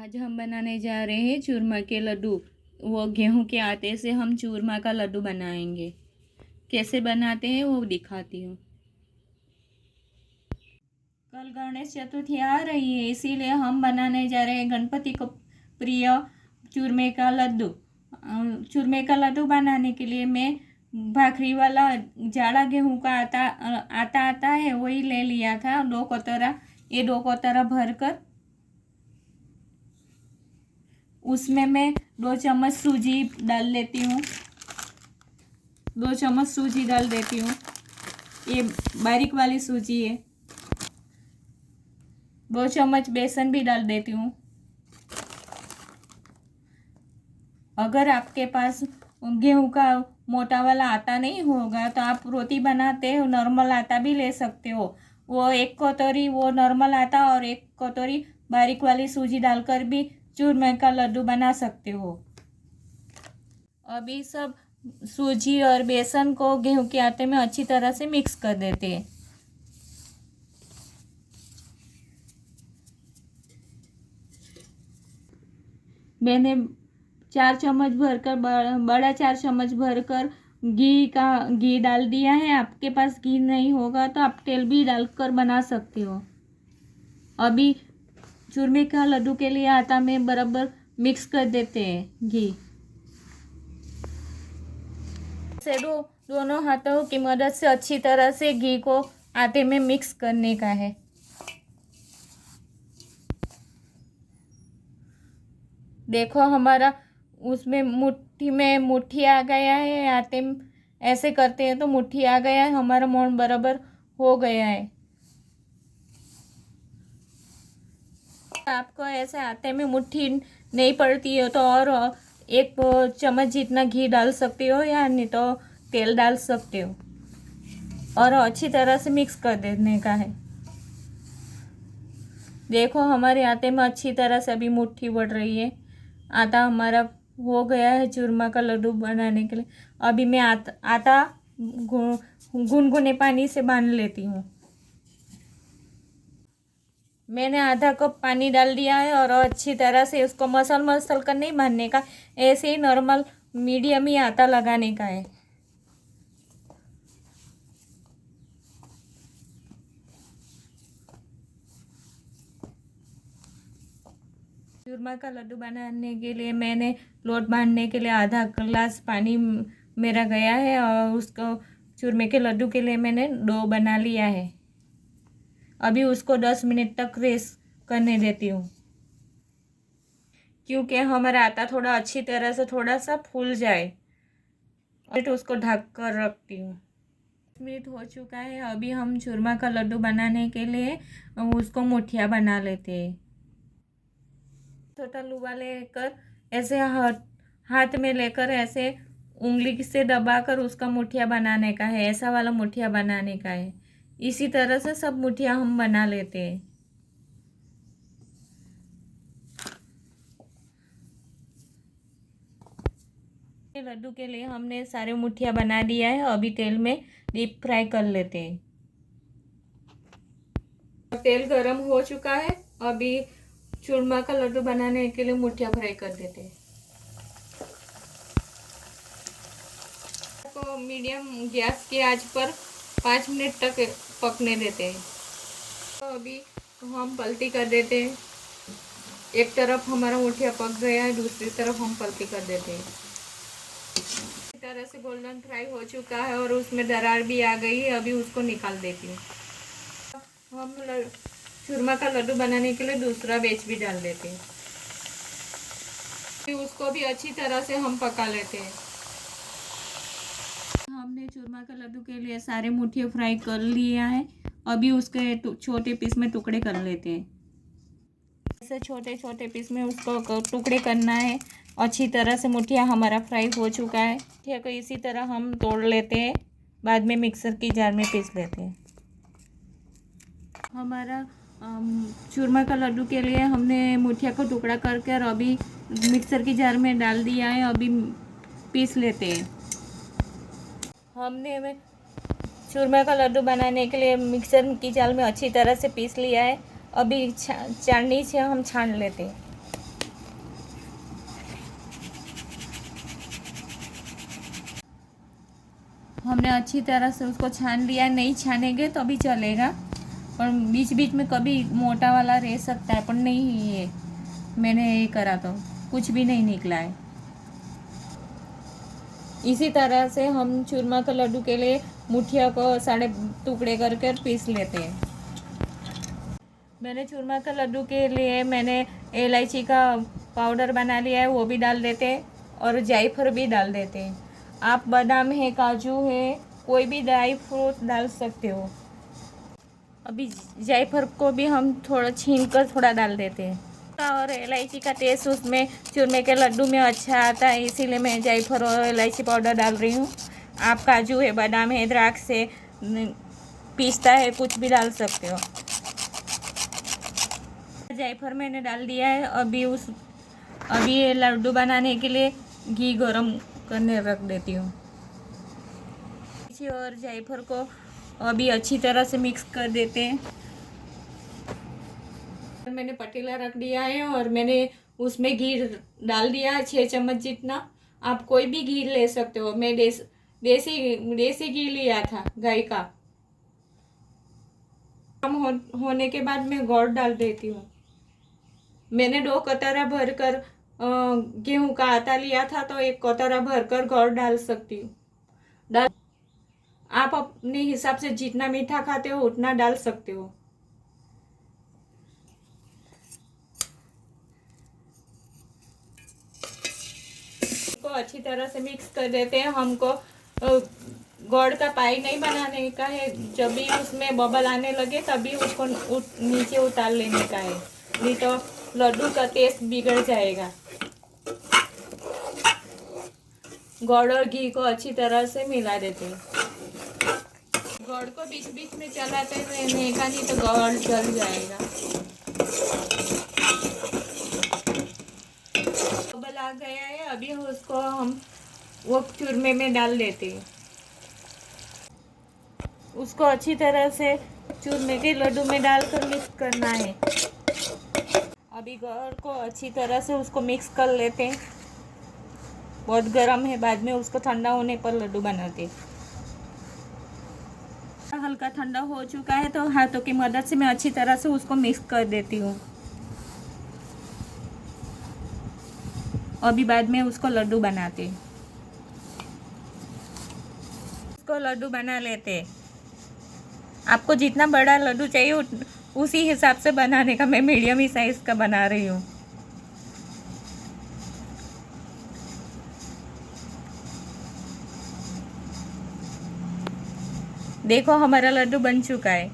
आज हम बनाने जा रहे हैं चूरमा के लड्डू। वो गेहूं के आटे से हम चूरमा का लड्डू बनाएंगे। कैसे बनाते हैं वो दिखाती हूँ। कल गणेश चतुर्थी आ रही है, इसीलिए हम बनाने जा रहे हैं गणपति को प्रिय चूरमे का लड्डू। चूरमे का लड्डू बनाने के लिए मैं भाखरी वाला जाड़ा गेहूं का आटा आता है वही ले लिया था, 2 कटोरा। ये 2 कटोरा भरकर उसमें मैं 2 चम्मच सूजी डाल लेती हूँ। 2 चम्मच सूजी डाल देती हूँ। ये बारीक वाली सूजी है। 2 चम्मच बेसन भी डाल देती हूँ। अगर आपके पास गेहूं का मोटा वाला आटा नहीं होगा तो आप रोटी बनाते हो नॉर्मल आटा भी ले सकते हो। वो 1 कटोरी वो नॉर्मल आटा और 1 कटोरी बारीक वाली सूजी डालकर भी चूरमे का लड्डू बना सकते हो। अभी सब सूजी और बेसन को गेहूं के आटे में अच्छी तरह से मिक्स कर देते हैं। मैंने 4 चम्मच भरकर बड़ा 4 चम्मच भरकर घी डाल दिया है। आपके पास घी नहीं होगा तो आप तेल भी डालकर बना सकते हो। अभी चूरमे का लड्डू के लिए आटा में बराबर मिक्स कर देते हैं घी से। दोनों हाथों की मदद से अच्छी तरह से घी को आटे में मिक्स करने का है। देखो हमारा उसमें मुट्ठी आ गया है। आटे में ऐसे करते हैं तो मुट्ठी आ गया है। हमारा मोहन बराबर हो गया है। आपको ऐसे आटे में मुट्ठी नहीं पड़ती हो तो और 1 चम्मच जितना घी डाल सकते हो या नहीं तो तेल डाल सकते हो और अच्छी तरह से मिक्स कर देने का है। देखो हमारे आटे में अच्छी तरह से अभी मुट्ठी बढ़ रही है। आटा हमारा हो गया है चूरमा का लड्डू बनाने के लिए। अभी मैं आटा गुनगुने पानी से बांध लेती हूँ। मैंने आधा कप पानी डाल दिया है और अच्छी तरह से उसको मसल कर नहीं बांधने का, ऐसे ही नॉर्मल मीडियम ही आटा लगाने का है। चूरमा का लड्डू बनाने के लिए मैंने लोट बांधने के लिए आधा गिलास पानी मेरा गया है और उसको चूरमे के लड्डू के लिए मैंने डो बना लिया है। अभी उसको 10 मिनट तक रेस्ट करने देती हूँ क्योंकि हमारा आटा थोड़ा अच्छी तरह से थोड़ा सा फूल जाए। तो उसको ढक कर रखती हूँ। 10 मिनट हो चुका है। अभी हम चूरमा का लड्डू बनाने के लिए उसको मुठिया बना लेते हैं। छोटा लुआ लेकर ऐसे हाथ में लेकर ऐसे उंगली से दबाकर उसका मुठिया बनाने का है। ऐसा वाला मुठिया बनाने का है। इसी तरह से सब मुठिया हम बना लेते हैं। लड्डू के लिए हमने सारे मुठिया बना दिया है। अभी तेल में डीप फ्राई कर लेते हैं। तेल गरम हो चुका है। अभी चूरमा का लड्डू बनाने के लिए मुठिया फ्राई कर देते हैं। को मीडियम गैस की आंच पर 5 मिनट तक पकने देते हैं। तो अभी हम पलटी कर देते हैं। एक तरफ हमारा मुठिया पक गया है, दूसरी तरफ हम पलटी कर देते हैं। इस तरह से गोल्डन फ्राई हो चुका है और उसमें दरार भी आ गई है। अभी उसको निकाल देती हूँ। हम चूरमा का लड्डू बनाने के लिए दूसरा बैच भी डाल देते हैं। फिर उसको भी अच्छी तरह से हम पका लेते हैं। हमने चूरमा का लड्डू के लिए सारे मुठिया फ्राई कर लिया है। अभी उसके छोटे पीस में टुकड़े कर लेते हैं। ऐसे छोटे छोटे पीस में उसको टुकड़े करना है। अच्छी तरह से मुठिया हमारा फ्राई हो चुका है। ठीक है, इसी तरह हम तोड़ लेते हैं। बाद में मिक्सर की जार में पीस लेते हैं। हमारा चूरमा का लड्डू के लिए हमने मुठिया को टुकड़ा करके और अभी मिक्सर की जार में डाल दिया है। अभी पीस लेते हैं। हमने चूरमा का लड्डू बनाने के लिए मिक्सर की जार में अच्छी तरह से पीस लिया है। अभी चाळनी से हम छान लेते हैं। हमने अच्छी तरह से उसको छान लिया। नहीं छानेंगे तो भी चलेगा, पर बीच बीच में कभी मोटा वाला रह सकता है, पर नहीं, ये मैंने ये करा तो कुछ भी नहीं निकला है। इसी तरह से हम चूरमा के लड्डू के लिए मुठिया को सारे टुकड़े करके पीस लेते हैं। मैंने चूरमा के लड्डू के लिए मैंने इलायची का पाउडर बना लिया है, वो भी डाल देते हैं, और जायफल भी डाल देते हैं। आप बादाम है, काजू है, कोई भी ड्राई फ्रूट डाल सकते हो। अभी जायफल को भी हम थोड़ा छीन कर थोड़ा डाल देते हैं, और इलायची का टेस्ट उसमें चूरमे के लड्डू में अच्छा आता है, इसीलिए मैं जायफल और इलायची पाउडर डाल रही हूँ। आप काजू है, बादाम है, द्राक्ष है, पिस्ता है, कुछ भी डाल सकते हो। जायफल मैंने डाल दिया है। अभी ये लड्डू बनाने के लिए घी गरम करने रख देती हूँ। और जायफल को अभी अच्छी तरह से मिक्स कर देते हैं। मैंने पतीला रख दिया है और मैंने उसमें घी डाल दिया है 6 चम्मच जितना। आप कोई भी घी ले सकते हो। मैं देसी घी लिया था, गाय का। होने के बाद मैं गुड़ डाल देती हूँ। मैंने 2 कटोरा भरकर गेहूं का आटा लिया था, तो 1 कटोरा भरकर गुड़ डाल सकती हूँ। आप अपने हिसाब से जितना मीठा खाते हो उतना डाल सकते हो। इसको अच्छी तरह से मिक्स कर देते हैं। हमको गुड़ का पाई नहीं बनाने का है। जब भी उसमें बबल आने लगे तभी उसको नीचे उतार लेने का है, नहीं तो लड्डू का टेस्ट बिगड़ जाएगा। गुड़ और घी को अच्छी तरह से मिला देते हैं। गुड़ को बीच बीच में चलाते रहने का, नहीं तो गुड़ जल जाएगा। बबल आ गया है, अभी उसको हम वो चूरमे में डाल देते हैं। उसको अच्छी तरह से चूरमे के लड्डू में डालकर मिक्स करना है। अभी गुड़ को अच्छी तरह से उसको मिक्स कर लेते हैं। बहुत गर्म है, बाद में उसको ठंडा होने पर लड्डू बनाते। हल्का ठंडा हो चुका है तो हाथों की मदद से मैं अच्छी तरह से उसको मिक्स कर देती हूँ। अभी बाद में उसको लड्डू बनाते, उसको लड्डू बना लेते। आपको जितना बड़ा लड्डू चाहिए उसी हिसाब से बनाने का। मैं मीडियम ही साइज का बना रही हूँ। देखो हमारा लड्डू बन चुका है।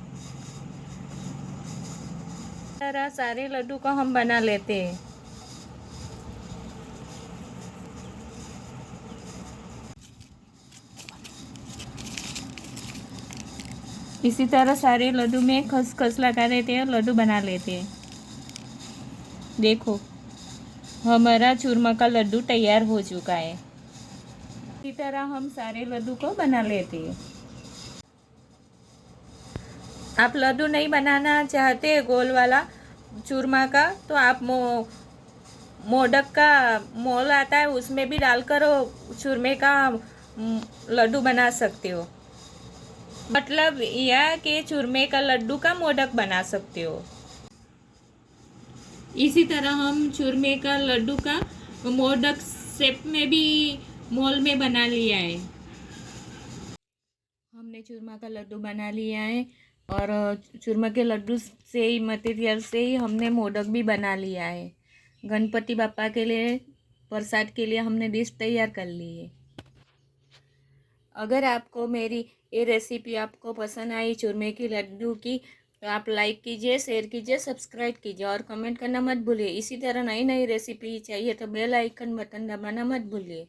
तरह सारे लड्डू को हम बना लेते हैं। इसी तरह सारे लड्डू में खसखस लगा देते हैं, लड्डू बना लेते हैं। देखो हमारा चूरमा का लड्डू तैयार हो चुका है। इसी तरह हम सारे लड्डू को बना लेते हैं। आप लड्डू नहीं बनाना चाहते गोल वाला चूरमा का, तो आप मोदक का मोल आता है, उसमें भी डालकर चूरमे का लड्डू बना सकते हो। मतलब यह कि चूरमे का लड्डू का मोदक बना सकते हो। इसी तरह हम चूरमे का लड्डू का मोदक शेप में भी मोल में बना लिया है। हमने चूरमा का लड्डू बना लिया है, और चूरमा के लड्डू से ही मटेरियल से ही हमने मोदक भी बना लिया है। गणपति बापा के लिए प्रसाद के लिए हमने डिश तैयार कर ली है। अगर आपको मेरी ये रेसिपी आपको पसंद आई चूरमे की लड्डू की, तो आप लाइक कीजिए, शेयर कीजिए, सब्सक्राइब कीजिए और कमेंट करना मत भूलिए। इसी तरह नई नई रेसिपी चाहिए तो बेल आइकन बटन दबाना मत भूलिए।